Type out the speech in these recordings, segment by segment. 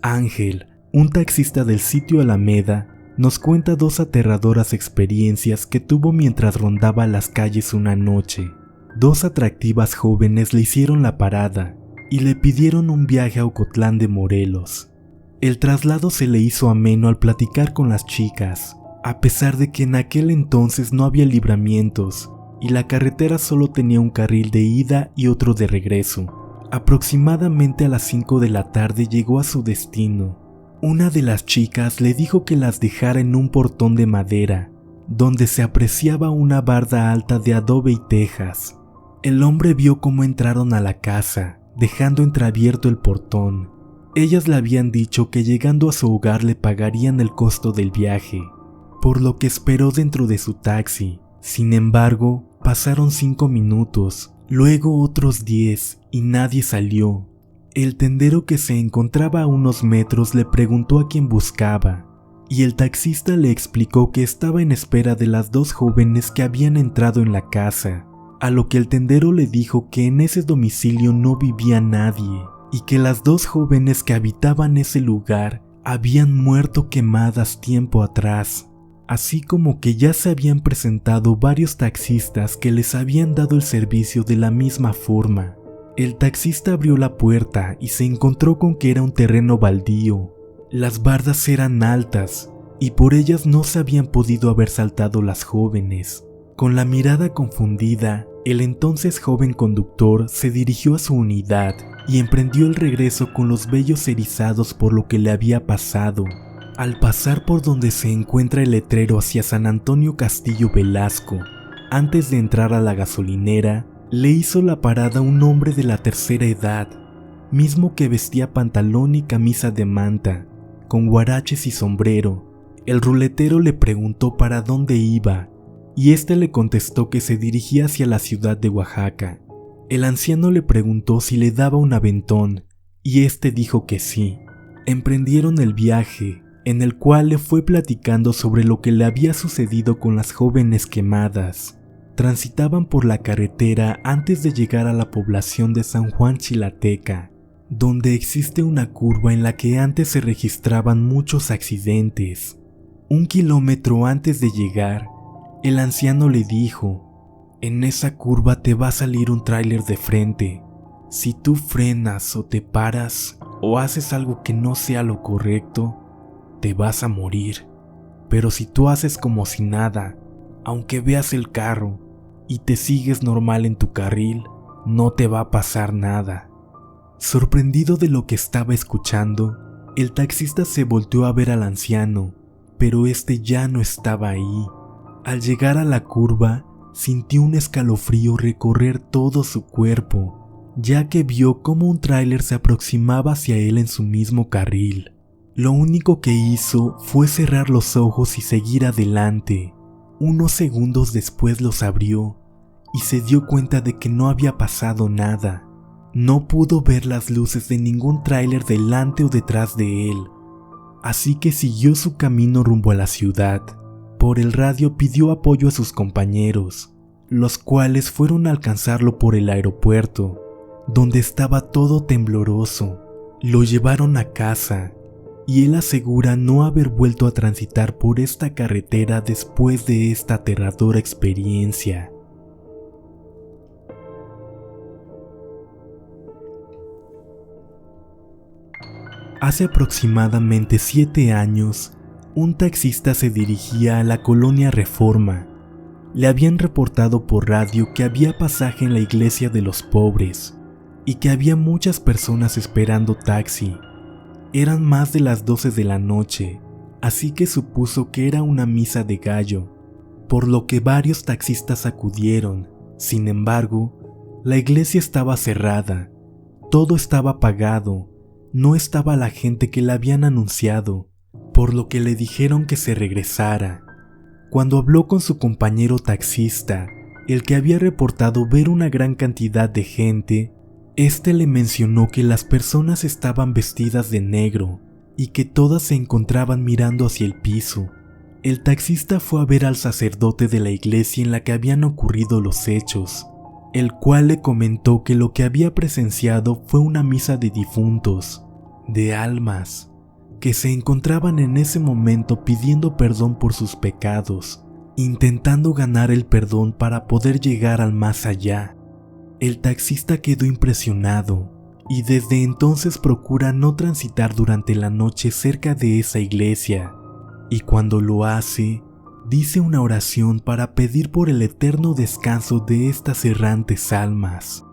Ángel, un taxista del sitio Alameda, nos cuenta 2 aterradoras experiencias que tuvo mientras rondaba las calles una noche. 2 atractivas jóvenes le hicieron la parada y le pidieron un viaje a Ocotlán de Morelos. El traslado se le hizo ameno al platicar con las chicas, a pesar de que en aquel entonces no había libramientos y la carretera solo tenía un carril de ida y otro de regreso. Aproximadamente a las 5 de la tarde llegó a su destino. Una de las chicas le dijo que las dejara en un portón de madera, donde se apreciaba una barda alta de adobe y tejas. El hombre vio cómo entraron a la casa, dejando entreabierto el portón. Ellas le habían dicho que llegando a su hogar le pagarían el costo del viaje, por lo que esperó dentro de su taxi. Sin embargo, pasaron 5 minutos, luego otros 10 y nadie salió. El tendero que se encontraba a unos metros le preguntó a quién buscaba, y el taxista le explicó que estaba en espera de las 2 jóvenes que habían entrado en la casa, a lo que el tendero le dijo que en ese domicilio no vivía nadie, y que las 2 jóvenes que habitaban ese lugar habían muerto quemadas tiempo atrás, así como que ya se habían presentado varios taxistas que les habían dado el servicio de la misma forma. El taxista abrió la puerta y se encontró con que era un terreno baldío. Las bardas eran altas y por ellas no se habían podido haber saltado las jóvenes. Con la mirada confundida, el entonces joven conductor se dirigió a su unidad y emprendió el regreso con los vellos erizados por lo que le había pasado. Al pasar por donde se encuentra el letrero hacia San Antonio Castillo Velasco, antes de entrar a la gasolinera, le hizo la parada un hombre de la tercera edad, mismo que vestía pantalón y camisa de manta, con guaraches y sombrero. El ruletero le preguntó para dónde iba, y este le contestó que se dirigía hacia la ciudad de Oaxaca. El anciano le preguntó si le daba un aventón, y este dijo que sí. Emprendieron el viaje, en el cual le fue platicando sobre lo que le había sucedido con las jóvenes quemadas. Transitaban por la carretera antes de llegar a la población de San Juan Chilateca, donde existe una curva en la que antes se registraban muchos accidentes. 1 kilómetro antes de llegar, el anciano le dijo: en esa curva te va a salir un tráiler de frente. Si tú frenas o te paras o haces algo que no sea lo correcto, te vas a morir. Pero si tú haces como si nada, aunque veas el carro y te sigues normal en tu carril, no te va a pasar nada. Sorprendido de lo que estaba escuchando, el taxista se volteó a ver al anciano, pero este ya no estaba ahí. Al llegar a la curva, sintió un escalofrío recorrer todo su cuerpo, ya que vio cómo un tráiler se aproximaba hacia él en su mismo carril. Lo único que hizo fue cerrar los ojos y seguir adelante. Unos segundos después los abrió y se dio cuenta de que no había pasado nada. No pudo ver las luces de ningún tráiler delante o detrás de él, así que siguió su camino rumbo a la ciudad. Por el radio pidió apoyo a sus compañeros, los cuales fueron a alcanzarlo por el aeropuerto, donde estaba todo tembloroso. Lo llevaron a casa y él asegura no haber vuelto a transitar por esta carretera después de esta aterradora experiencia. Hace aproximadamente 7 años, un taxista se dirigía a la colonia Reforma. Le habían reportado por radio que había pasaje en la iglesia de los pobres y que había muchas personas esperando taxi. Eran más de las 12 de la noche, así que supuso que era una misa de gallo, por lo que varios taxistas acudieron. Sin embargo, la iglesia estaba cerrada, todo estaba apagado, no estaba la gente que le habían anunciado, por lo que le dijeron que se regresara. Cuando habló con su compañero taxista, el que había reportado ver una gran cantidad de gente, este le mencionó que las personas estaban vestidas de negro y que todas se encontraban mirando hacia el piso. El taxista fue a ver al sacerdote de la iglesia en la que habían ocurrido los hechos, el cual le comentó que lo que había presenciado fue una misa de difuntos, de almas, que se encontraban en ese momento pidiendo perdón por sus pecados, intentando ganar el perdón para poder llegar al más allá. El taxista quedó impresionado y desde entonces procura no transitar durante la noche cerca de esa iglesia, y cuando lo hace, dice una oración para pedir por el eterno descanso de estas errantes almas.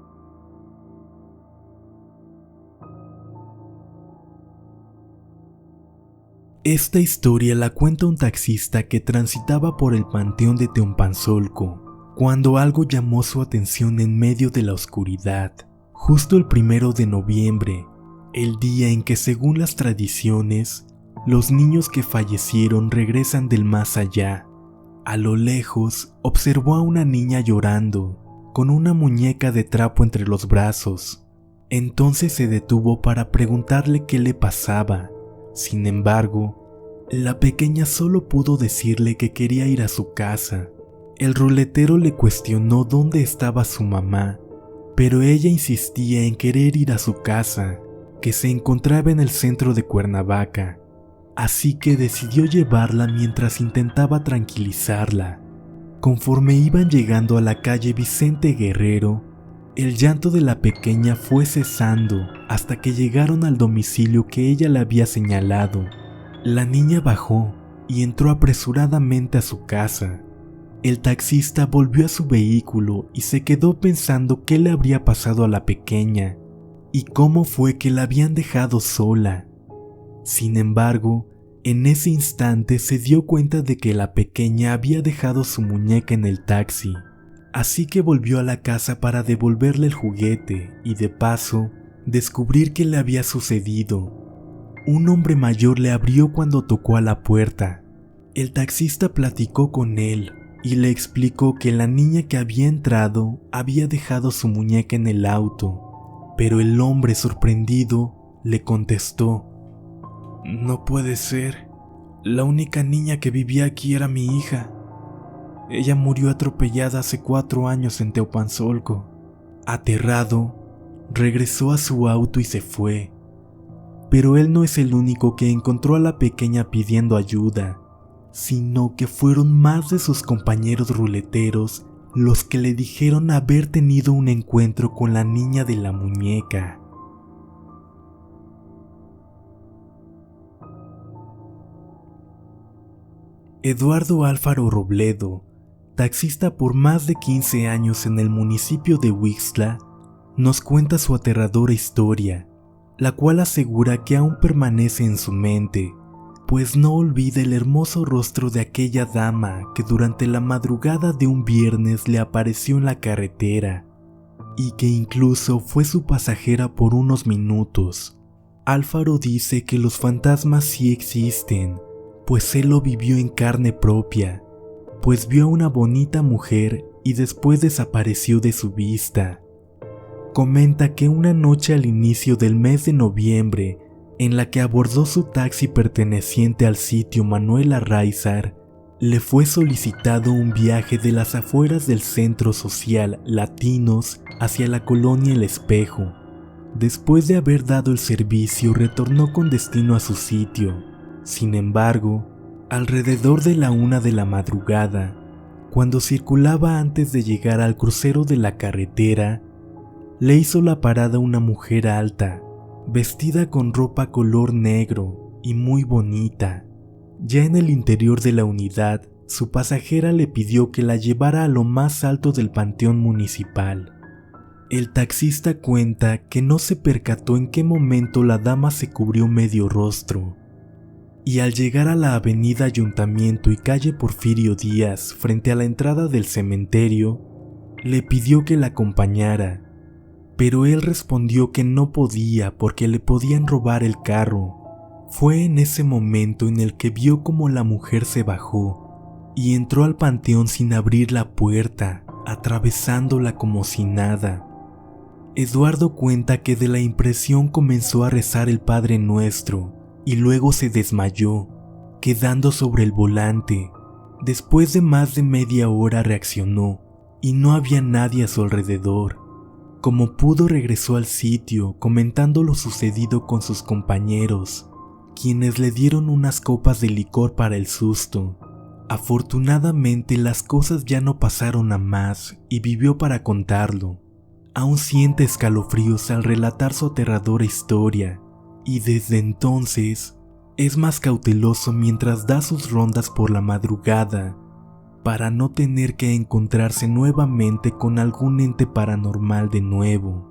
Esta historia la cuenta un taxista que transitaba por el panteón de Teopanzolco cuando algo llamó su atención en medio de la oscuridad, justo el 1 de noviembre, el día en que, según las tradiciones, los niños que fallecieron regresan del más allá. A lo lejos observó a una niña llorando, con una muñeca de trapo entre los brazos. Entonces se detuvo para preguntarle qué le pasaba. Sin embargo, la pequeña solo pudo decirle que quería ir a su casa. El ruletero le cuestionó dónde estaba su mamá, pero ella insistía en querer ir a su casa, que se encontraba en el centro de Cuernavaca. Así que decidió llevarla mientras intentaba tranquilizarla. Conforme iban llegando a la calle Vicente Guerrero, el llanto de la pequeña fue cesando hasta que llegaron al domicilio que ella le había señalado. La niña bajó y entró apresuradamente a su casa. El taxista volvió a su vehículo y se quedó pensando qué le habría pasado a la pequeña y cómo fue que la habían dejado sola. Sin embargo, en ese instante se dio cuenta de que la pequeña había dejado su muñeca en el taxi, así que volvió a la casa para devolverle el juguete y, de paso, descubrir qué le había sucedido. Un hombre mayor le abrió cuando tocó a la puerta. El taxista platicó con él y le explicó que la niña que había entrado había dejado su muñeca en el auto, pero el hombre, sorprendido, le contestó: «No puede ser. La única niña que vivía aquí era mi hija. Ella murió atropellada hace 4 años en Teopanzolco». Aterrado, regresó a su auto y se fue. Pero él no es el único que encontró a la pequeña pidiendo ayuda, sino que fueron más de sus compañeros ruleteros los que le dijeron haber tenido un encuentro con la niña de la muñeca. Eduardo Alfaro Robledo, taxista por más de 15 años en el municipio de Huixtla, nos cuenta su aterradora historia, la cual asegura que aún permanece en su mente, pues no olvida el hermoso rostro de aquella dama que durante la madrugada de un viernes le apareció en la carretera, y que incluso fue su pasajera por unos minutos. Alfaro dice que los fantasmas sí existen, pues él lo vivió en carne propia, pues vio a una bonita mujer y después desapareció de su vista. Comenta que una noche al inicio del mes de noviembre, en la que abordó su taxi perteneciente al sitio Manuel Arráizar, le fue solicitado un viaje de las afueras del centro social Latinos hacia la colonia El Espejo. Después de haber dado el servicio, retornó con destino a su sitio. Sin embargo, alrededor de la 1 de la madrugada, cuando circulaba antes de llegar al crucero de la carretera, le hizo la parada una mujer alta, vestida con ropa color negro y muy bonita. Ya en el interior de la unidad, su pasajera le pidió que la llevara a lo más alto del panteón municipal. El taxista cuenta que no se percató en qué momento la dama se cubrió medio rostro, y al llegar a la avenida Ayuntamiento y calle Porfirio Díaz, frente a la entrada del cementerio, le pidió que la acompañara, pero él respondió que no podía porque le podían robar el carro. Fue en ese momento en el que vio cómo la mujer se bajó y entró al panteón sin abrir la puerta, atravesándola como si nada. Eduardo cuenta que de la impresión comenzó a rezar el Padre Nuestro y luego se desmayó, quedando sobre el volante. Después de más de media hora reaccionó y no había nadie a su alrededor. Como pudo regresó al sitio comentando lo sucedido con sus compañeros, quienes le dieron unas copas de licor para el susto. Afortunadamente las cosas ya no pasaron a más y vivió para contarlo. Aún siente escalofríos al relatar su aterradora historia y desde entonces es más cauteloso mientras da sus rondas por la madrugada para no tener que encontrarse nuevamente con algún ente paranormal de nuevo.